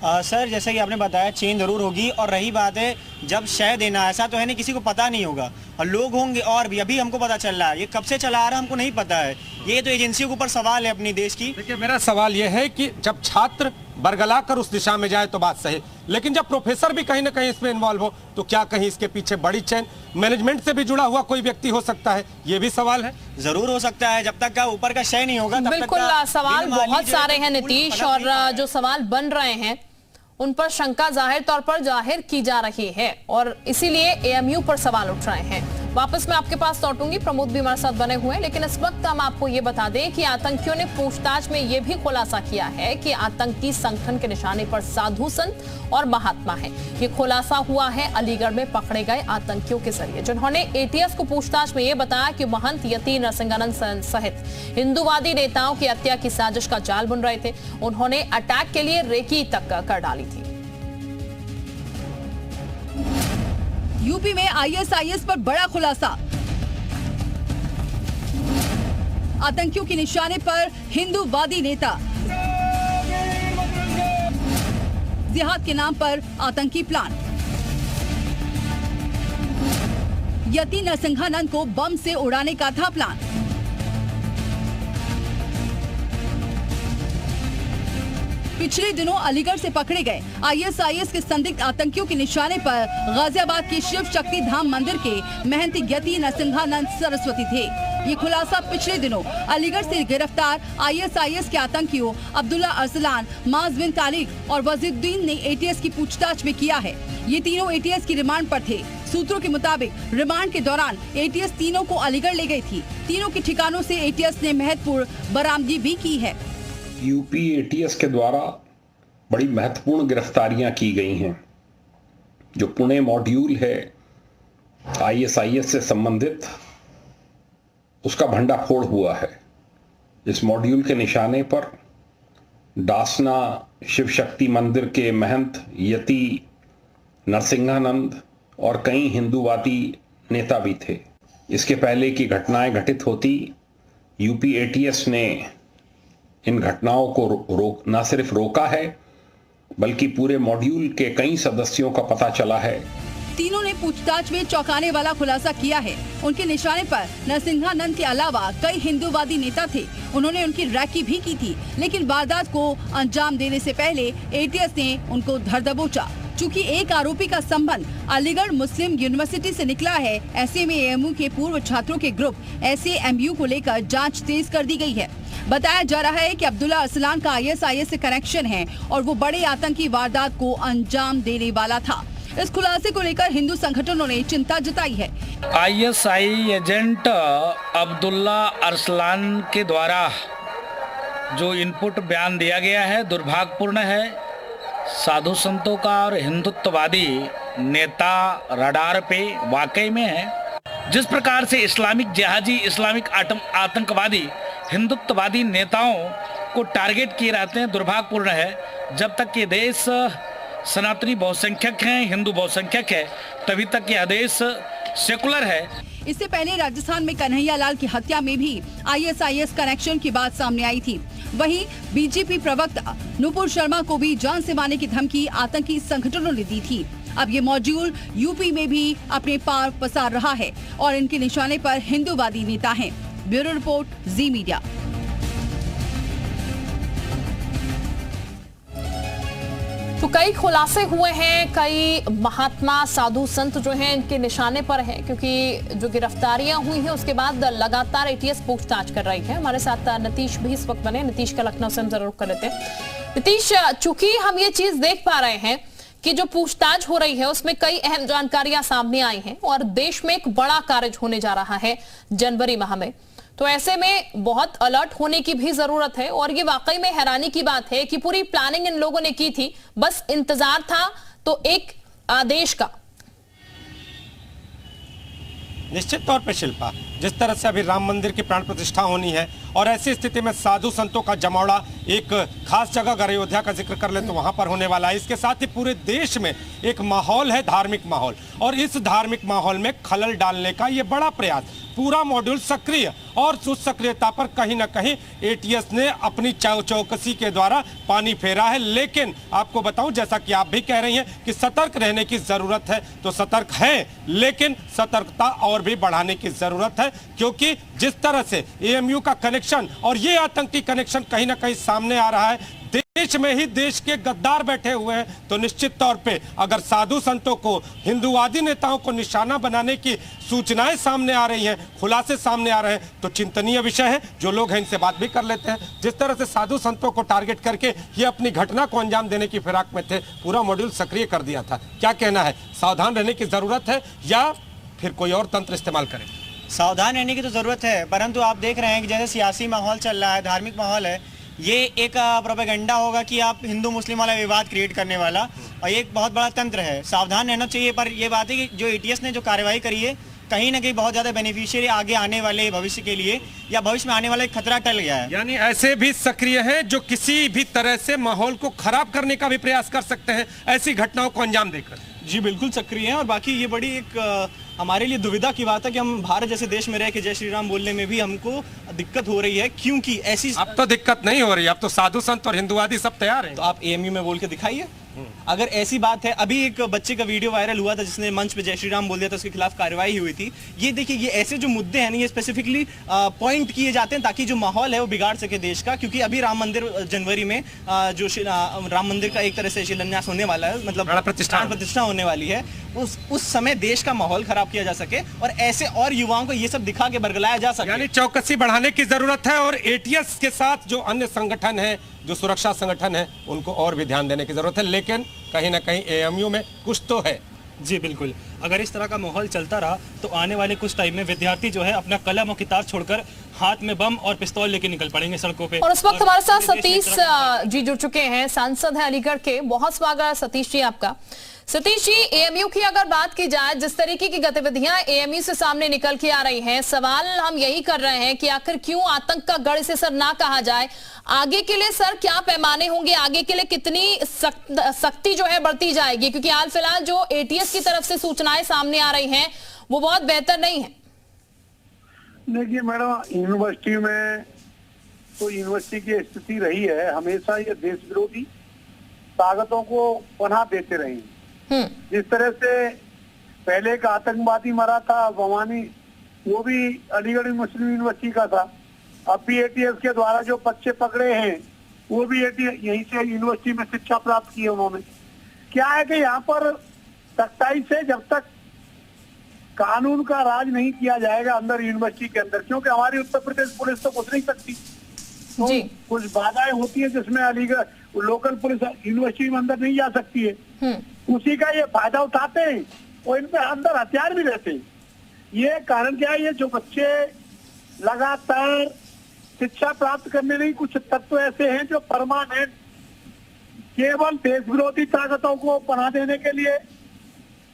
Sir जैसे कि आपने बताया चेन जरूर होगी, और रही बात है जब शय देना, ऐसा तो है नहीं किसी को पता नहीं होगा, और लोग होंगे और भी, अभी हमको पता चल रहा है, ये कब से चला आ रहा है हमको नहीं पता है, ये तो एजेंसियों के ऊपर सवाल है अपनी देश की। देखिए मेरा सवाल ये है कि जब छात्र बरगला कर उस दिशा में जाए तो बात सही, लेकिन जब प्रोफेसर भी कहीं ना कहीं इसमें इन्वॉल्व हो तो क्या कहीं इसके पीछे बड़ी चेन मैनेजमेंट से भी जुड़ा हुआ कोई व्यक्ति हो सकता है, ये भी सवाल है। जरूर हो सकता है, जब तक का ऊपर का शय नहीं होगा तब बिल्कुल तक सवाल बहुत सारे हैं नीतीश, और जो सवाल बन रहे हैं उन पर शंका जाहिर तौर पर जाहिर की जा रही है, और इसीलिए एएमयू पर सवाल उठ रहे हैं। वापस मैं आपके पास लौटूंगी, प्रमोद भी हमारे साथ बने हुए हैं, लेकिन इस वक्त हम आपको ये बता दें कि आतंकियों ने पूछताछ में ये भी खुलासा किया है कि आतंकी संगठन के निशाने पर साधु संत और महात्मा है। ये खुलासा हुआ है अलीगढ़ में पकड़े गए आतंकियों के जरिए, जिन्होंने एटीएस को पूछताछ में ये बताया कि महंत यति नरसिंहानंद सहित हिंदूवादी नेताओं की हत्या की साजिश का जाल बुन रहे थे। उन्होंने अटैक के लिए रेकी तक कर डाली थी। यूपी में आईएसआईएस पर बड़ा खुलासा, आतंकियों के निशाने पर हिंदूवादी नेता, जिहाद के नाम पर आतंकी प्लान, यति नरसिंहानंद को बम से उड़ाने का था प्लान। पिछले दिनों अलीगढ़ से पकड़े गए आईएसआईएस के संदिग्ध आतंकियों के निशाने पर गाजियाबाद के शिव शक्ति धाम मंदिर के महंत यति नरसिंहानंद सरस्वती थे। ये खुलासा पिछले दिनों अलीगढ़ से गिरफ्तार आईएसआईएस के आतंकियों अब्दुल्ला अरसलान, माज बिन तारिक और वजीरुद्दीन ने एटीएस की पूछताछ में किया है। ये तीनों एटीएस की रिमांड पर थे। सूत्रों के मुताबिक रिमांड के दौरान एटीएस तीनों को अलीगढ़ ले गई थी। तीनों के ठिकानों से एटीएस ने महत्वपूर्ण बरामदगी भी की है। यूपी एटीएस के द्वारा बड़ी महत्वपूर्ण गिरफ्तारियां की गई हैं। जो पुणे मॉड्यूल है आईएसआईएस से संबंधित, उसका भंडाफोड़ हुआ है। इस मॉड्यूल के निशाने पर डासना शिव शक्ति मंदिर के महंत यति नरसिंहानंद और कई हिंदूवादी नेता भी थे। इसके पहले की घटनाएं घटित होती, यूपी एटीएस ने इन घटनाओं को न सिर्फ रोका है, बल्कि पूरे मॉड्यूल के कई सदस्यों का पता चला है। तीनों ने पूछताछ में चौंकाने वाला खुलासा किया है। उनके निशाने पर नरसिंहानंद के अलावा कई हिंदूवादी नेता थे। उन्होंने उनकी रैकी भी की थी, लेकिन वारदात को अंजाम देने से पहले एटीएस ने उनको धर दबोचा। चूँकि एक आरोपी का संबंध अलीगढ़ मुस्लिम यूनिवर्सिटी से निकला है, ऐसे में एएमयू के पूर्व छात्रों के ग्रुप एसएएमयू को लेकर जांच तेज कर दी गई है। बताया जा रहा है कि अब्दुल्ला अरसलान का आईएसआईएस से कनेक्शन है और वो बड़े आतंकी वारदात को अंजाम देने वाला था। इस खुलासे को लेकर हिंदू संगठनों ने चिंता जताई है। आईएसआई एजेंट अब्दुल्ला अरसलान के द्वारा जो इनपुट बयान दिया गया है दुर्भाग्यपूर्ण है। साधु संतों का और हिंदुत्ववादी नेता रडार पे वाकई में है। जिस प्रकार से इस्लामिक जिहादी, इस्लामिक आतंकवादी, हिंदुत्ववादी नेताओं को टारगेट किए रहते हैं, दुर्भाग्यपूर्ण है। जब तक ये देश सनातनी बहुसंख्यक हैं, हिंदू बहुसंख्यक है, तभी तक यह देश सेकुलर है। इससे पहले राजस्थान में कन्हैया लाल की हत्या में भी आईएसआईएस कनेक्शन की बात सामने आई थी। वहीं बीजेपी प्रवक्ता नुपुर शर्मा को भी जान से मारने की धमकी आतंकी संगठनों ने दी थी। अब ये मॉड्यूल यूपी में भी अपने पार पसार रहा है और इनके निशाने पर हिंदूवादी नेता हैं। ब्यूरो रिपोर्ट, जी मीडिया। तो कई खुलासे हुए हैं, कई महात्मा साधु संत जो हैं इनके निशाने पर हैं, क्योंकि जो गिरफ्तारियां हुई हैं उसके बाद लगातार एटीएस पूछताछ कर रही है। हमारे साथ नीतीश भी इस वक्त बने। नीतीश का लखनऊ से हम जरूर कर लेते हैं। नीतीश, चूंकि हम ये चीज देख पा रहे हैं कि जो पूछताछ हो रही है उसमें कई अहम जानकारियां सामने आई हैं और देश में एक बड़ा कार्य होने जा रहा है जनवरी माह में, तो ऐसे में बहुत अलर्ट होने की भी जरूरत है। और ये वाकई में हैरानी की बात है कि पूरी प्लानिंग इन लोगों ने की थी, बस इंतजार था तो एक आदेश का। निश्चित तौर पर शिल्पा, जिस तरह से अभी राम मंदिर की प्राण प्रतिष्ठा होनी है और ऐसी स्थिति में साधु संतों का जमावड़ा एक खास जगह अगर अयोध्या का जिक्र कर ले तो वहां पर होने वाला है। इसके साथ ही पूरे देश में एक माहौल है, धार्मिक माहौल, और इस धार्मिक माहौल में खलल डालने का ये बड़ा प्रयास, पूरा मॉड्यूल सक्रिय, और उस सक्रियता पर कहीं ना कहीं एटीएस ने अपनी चौकसी के द्वारा पानी फेरा है। लेकिन आपको बताऊं, जैसा कि आप भी कह रही हैं कि सतर्क रहने की जरूरत है, तो सतर्क है, लेकिन सतर्कता और भी बढ़ाने की जरूरत है, क्योंकि जिस तरह से एएमयू का कनेक्शन और ये आतंकी कनेक्शन कहीं ना कहीं सामने आ रहा है, देश में ही देश के गद्दार बैठे हुए हैं, तो निश्चित तौर पे अगर साधु संतों को, हिंदूवादी नेताओं को निशाना बनाने की सूचनाएं सामने आ रही हैं, खुलासे सामने आ रहे हैं, तो चिंतनीय विषय है। जो लोग हैं इनसे बात भी कर लेते हैं। जिस तरह से साधु संतों को टारगेट करके ये अपनी घटना को अंजाम देने की फिराक में थे, पूरा मॉड्यूल सक्रिय कर दिया था। क्या कहना है, सावधान रहने की जरूरत है या फिर कोई और तंत्र इस्तेमाल करें? सावधान रहने की तो जरूरत है, परंतु आप देख रहे हैं कि जैसे सियासी माहौल चल रहा है, धार्मिक माहौल है, ये एक प्रोपेगेंडा होगा कि आप हिंदू मुस्लिम वाला विवाद क्रिएट करने वाला, और ये एक बहुत बड़ा तंत्र है। सावधान रहना चाहिए। पर ये बात है कि जो एटीएस ने जो कार्रवाई करी है, कहीं ना कहीं बहुत ज्यादा बेनिफिशियरी आगे आने वाले भविष्य के लिए या भविष्य में आने वाला एक खतरा टल गया है। यानी ऐसे भी सक्रिय हैं जो किसी भी तरह से माहौल को खराब करने का भी प्रयास कर सकते हैं, ऐसी घटनाओं को अंजाम देकर। जी बिल्कुल सक्रिय हैं, और बाकी ये बड़ी एक हमारे लिए दुविधा की बात है कि हम भारत जैसे देश में रह के जय श्री राम बोलने में भी हमको दिक्कत हो रही है, क्योंकि ऐसी अब तो दिक्कत नहीं हो रही, अब तो साधु संत और हिंदुवादी सब तैयार हैं। तो आप एएमयू में बोल के दिखाइए। अगर ऐसी बात है, अभी एक बच्चे का वीडियो वायरल हुआ था जिसने मंच पे जय श्री राम बोल दिया था, उसके खिलाफ कार्रवाई हुई थी। ये देखिए, ये ऐसे जो मुद्दे हैं ना, ये स्पेसिफिकली पॉइंट किए जाते हैं ताकि जो माहौल है वो बिगाड़ सके देश का, क्योंकि अभी राम मंदिर जनवरी में जो राम मंदिर का एक तरह से शिलान्यास होने वाला है, मतलब प्राण प्रतिष्ठा होने वाली है, उस समय देश का माहौल खराब किया जा सके और ऐसे और युवाओं को ये सब दिखा के बरगलाया जा सके। यानी चौकसी बढ़ाने की जरूरत है, और एटीएस के साथ जो अन्य संगठन है, जो सुरक्षा संगठन है, उनको और भी ध्यान देने की जरूरत है। लेकिन कहीं ना कहीं एएमयू में कुछ तो है। जी बिल्कुल, अगर इस तरह का माहौल चलता रहा तो आने वाले कुछ टाइम में विद्यार्थी जो है अपना कलम और किताब छोड़कर हाथ में बम और पिस्तौल लेके निकल पड़ेंगे सड़कों पे। और उस वक्त हमारे साथ सतीश जी जुड़ चुके हैं, सांसद है अलीगढ़ के। बहुत स्वागत सतीश जी आपका। सतीश जी, एएमयू की अगर बात की जाए, जिस तरीके की गतिविधियां एएमयू से सामने निकल के आ रही हैं, सवाल हम यही कर रहे हैं कि आखिर क्यों आतंक का गढ़ इसे सर ना कहा जाए। आगे के लिए सर क्या पैमाने होंगे, आगे के लिए कितनी सख्ती जो है बढ़ती जाएगी, क्योंकि हाल फिलहाल जो एटीएस की तरफ से सूचनाएं सामने आ रही हैं वो बहुत बेहतर नहीं है। देखिए मैडम, यूनिवर्सिटी में तो यूनिवर्सिटी की स्थिति रही है, हमेशा ये देश विरोधी ताकतों को पनाह देते रही। जिस तरह से पहले एक आतंकवादी मरा था बवानी, वो भी अलीगढ़ मुस्लिम यूनिवर्सिटी का था। अब भी एटीएस के द्वारा जो बच्चे पकड़े हैं वो भी यहीं से यूनिवर्सिटी में शिक्षा प्राप्त की है उन्होंने। क्या है कि यहाँ पर सख्ताई से जब तक कानून का राज नहीं किया जाएगा अंदर यूनिवर्सिटी के अंदर, क्योंकि हमारी उत्तर प्रदेश पुलिस तो कुछ नहीं सकती, तो कुछ बाधाएं होती है जिसमें अलीगढ़ लोकल पुलिस यूनिवर्सिटी में अंदर नहीं जा सकती है, उसी का ये फायदा उठाते हैं और इनपे अंदर हथियार भी रहते हैं। ये कारण क्या है, ये जो बच्चे लगातार शिक्षा प्राप्त करने नहीं, कुछ तत्व ऐसे हैं जो परमानेंट केवल देश विरोधी ताकतों को पनाह देने के लिए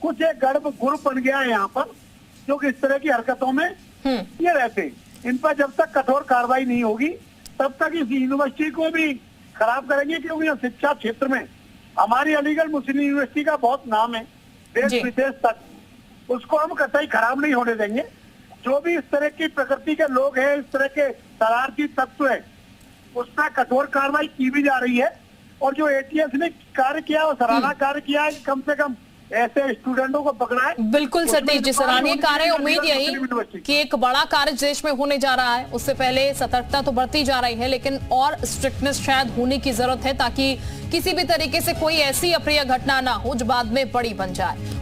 कुछ एक ग्रुप बन गया है यहाँ पर, जो कि इस तरह की हरकतों में ये रहते हैं। इन पर जब तक कठोर कार्रवाई नहीं होगी तब तक इस यूनिवर्सिटी को भी खराब करेंगे, क्योंकि शिक्षा क्षेत्र में हमारी अलीगढ़ मुस्लिम यूनिवर्सिटी का बहुत नाम है देश विदेश तक, उसको हम कतई खराब नहीं होने देंगे। जो भी इस तरह की प्रकृति के लोग हैं, इस तरह के शरारती तत्व है, उस पर कठोर कार्रवाई की भी जा रही है। और जो एटीएस ने कार्य किया वो सराहना कार्य किया है, कम से कम ऐसे स्टूडेंटों को पकड़ा है। बिल्कुल सतीश जी, सराहनीय कार्य। उम्मीद यही कि एक बड़ा कार्य देश में होने जा रहा है, उससे पहले सतर्कता तो बढ़ती जा रही है, लेकिन और स्ट्रिक्टनेस शायद होने की जरूरत है ताकि किसी भी तरीके से कोई ऐसी अप्रिय घटना ना हो जो बाद में बड़ी बन जाए।